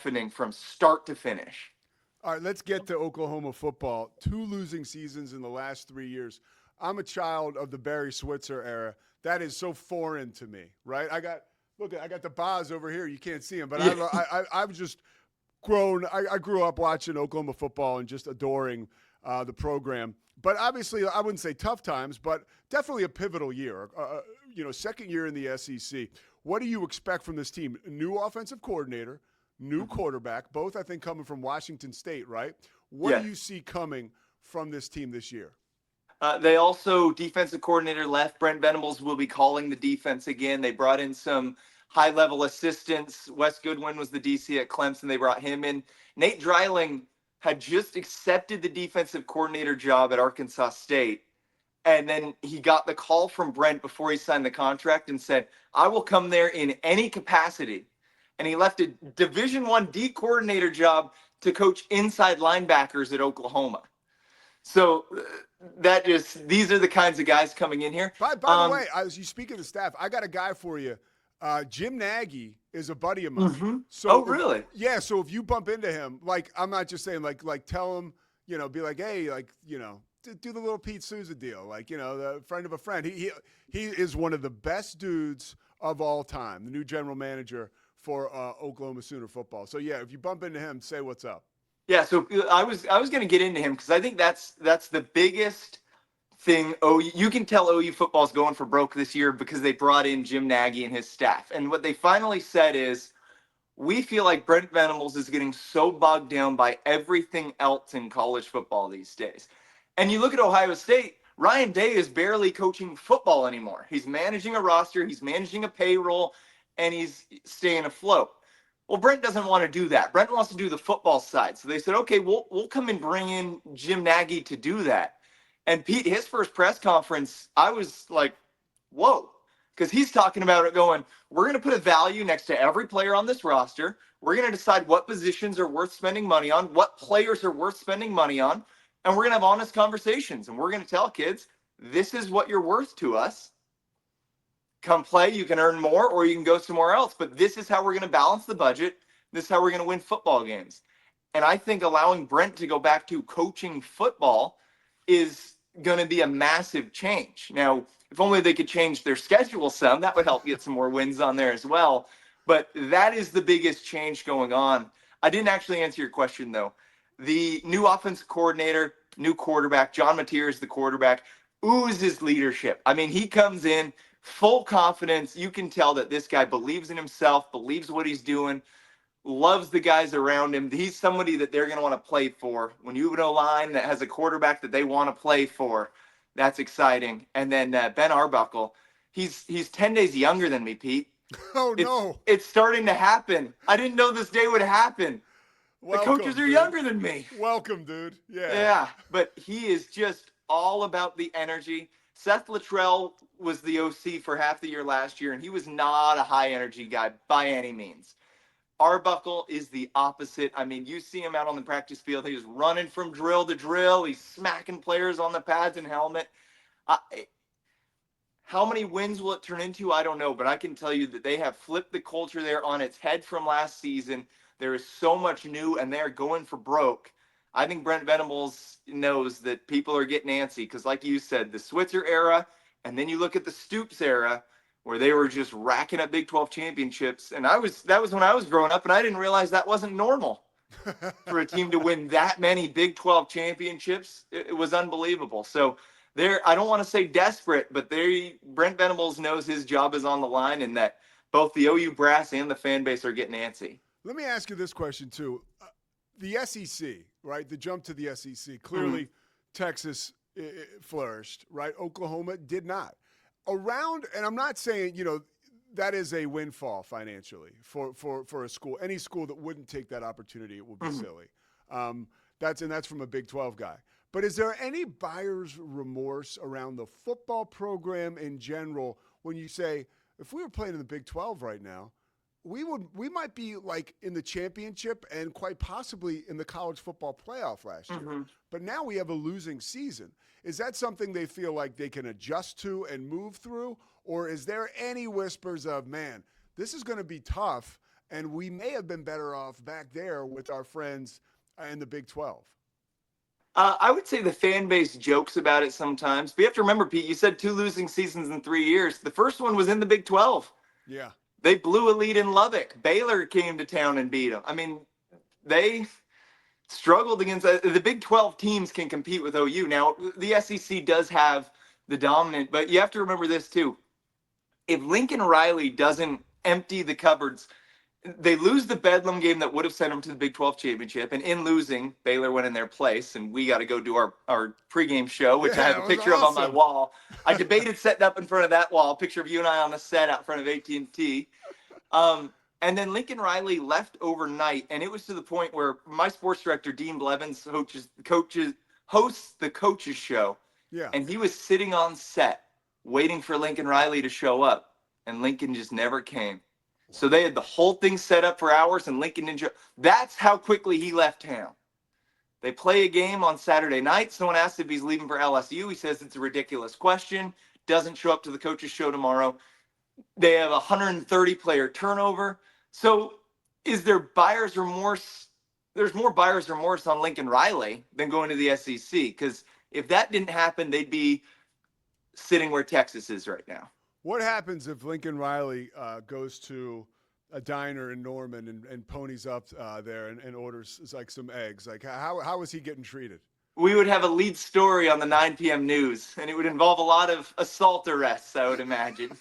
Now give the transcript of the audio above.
deafening from start to finish. All right, let's get to Oklahoma football. 2 losing seasons in the last 3 years. I'm a child of the Barry Switzer era. That is so foreign to me, right? I got the Boz over here. You can't see him, but Yeah. I've just grown. I grew up watching Oklahoma football and just adoring the program. But obviously, I wouldn't say tough times, but definitely a pivotal year. Second year in the SEC. What do you expect from this team? New offensive coordinator, new quarterback, both I think coming from Washington State, right? What do Yes. you see coming from this team this year? They also, defensive coordinator left. Brent Venables will be calling the defense again. They brought in some high level assistants. Wes Goodwin was the DC at Clemson. They brought him in. Nate Dreiling had just accepted the defensive coordinator job at Arkansas State. And then he got the call from Brent before he signed the contract and said, I will come there in any capacity. And he left a Division I D coordinator job to coach inside linebackers at Oklahoma. So these are the kinds of guys coming in here. By the way, as you speak of the staff, I got a guy for you. Jim Nagy is a buddy of mine. Mm-hmm. So Oh, really? so if you bump into him, like I'm not just saying like tell him, be like, hey, like, do the little Pete Souza deal, like, the friend of a friend. He is one of the best dudes of all time, the new general manager for Oklahoma Sooner football. So yeah, if you bump into him, say what's up. Yeah, so I was going to get into him because I think that's the biggest thing. You can tell OU football's going for broke this year because they brought in Jim Nagy and his staff. And what they finally said is, we feel like Brent Venables is getting so bogged down by everything else in college football these days. And you look at Ohio State, Ryan Day is barely coaching football anymore. He's managing a roster, he's managing a payroll, and he's staying afloat. Well, Brent doesn't want to do that. Brent wants to do the football side. So they said, okay, we'll come and bring in Jim Nagy to do that. And Pete, his first press conference, I was like, whoa, because he's talking about it going, we're going to put a value next to every player on this roster. We're going to decide what positions are worth spending money on, what players are worth spending money on, and we're going to have honest conversations. And we're going to tell kids, this is what you're worth to us. Come play, you can earn more, or you can go somewhere else. But this is how we're going to balance the budget. This is how we're going to win football games. And I think allowing Brent to go back to coaching football is going to be a massive change. Now, if only they could change their schedule some, that would help get some more wins on there as well. But that is the biggest change going on. I didn't actually answer your question, though. The new offensive coordinator, new quarterback, John Mateer is the quarterback, oozes leadership. I mean, he comes in full confidence. You can tell that this guy believes in himself, believes what he's doing, loves the guys around him. He's somebody that they're going to want to play for. When you have an O-line that has a quarterback that they want to play for, that's exciting. And then Ben Arbuckle, he's 10 days younger than me, Pete. Oh, no. It's starting to happen. I didn't know this day would happen. Welcome, the coaches are dude. Younger than me. Welcome, dude. Yeah, but he is just all about the energy. Seth Luttrell was the OC for half the year last year, and he was not a high-energy guy by any means. Arbuckle is the opposite. I mean, you see him out on the practice field. He's running from drill to drill. He's smacking players on the pads and helmet. How many wins will it turn into? I don't know, but I can tell you that they have flipped the culture there on its head from last season. There is so much new, and they're going for broke. I think Brent Venables knows that people are getting antsy because, like you said, the Switzer era, and then you look at the Stoops era, where they were just racking up Big 12 championships. And that was when I was growing up, and I didn't realize that wasn't normal for a team to win that many Big 12 championships. It was unbelievable. So I don't want to say desperate, but Brent Venables knows his job is on the line and that both the OU brass and the fan base are getting antsy. Let me ask you this question, too. The SEC, right, the jump to the SEC, clearly Texas flourished, right? Oklahoma did not. And I'm not saying, that is a windfall financially for a school. Any school that wouldn't take that opportunity, it would be silly. That's from a Big 12 guy. But is there any buyer's remorse around the football program in general when you say, if we were playing in the Big 12 right now, we might be like in the championship and quite possibly in the college football playoff last year. But now we have a losing season. Is that something they feel like they can adjust to and move through? Or is there any whispers of, man, this is going to be tough and we may have been better off back there with our friends in the Big 12. I would say the fan base jokes about it sometimes, but you have to remember, Pete, you said 2 losing seasons in 3 years. The first one was in the Big 12. Yeah. They blew a lead in Lubbock. Baylor came to town and beat them. I mean, they struggled against the Big 12 teams can compete with OU. Now, the SEC does have the dominant, but you have to remember this too. If Lincoln Riley doesn't empty the cupboards, they lose the Bedlam game that would have sent them to the Big 12 championship. And in losing, Baylor went in their place, and we got to go do our pregame show, which I have a picture of on my wall. I debated setting up in front of that wall, a picture of you and I on the set out front of AT&T. And then Lincoln Riley left overnight, and it was to the point where my sports director, Dean Blevins, hosts the coaches show. Yeah. And he was sitting on set waiting for Lincoln Riley to show up, and Lincoln just never came. So they had the whole thing set up for hours, and Lincoln didn't show. That's how quickly he left town. They play a game on Saturday night. Someone asked if he's leaving for LSU. He says it's a ridiculous question. Doesn't show up to the coaches show tomorrow. They have 130 player turnover. So is there buyer's remorse? There's more buyer's remorse on Lincoln Riley than going to the SEC, because if that didn't happen, they'd be sitting where Texas is right now. What happens if Lincoln Riley goes to a diner in Norman and ponies up there and orders like some eggs? Like how is he getting treated? We would have a lead story on the 9 p.m. news, and it would involve a lot of assault arrests, I would imagine.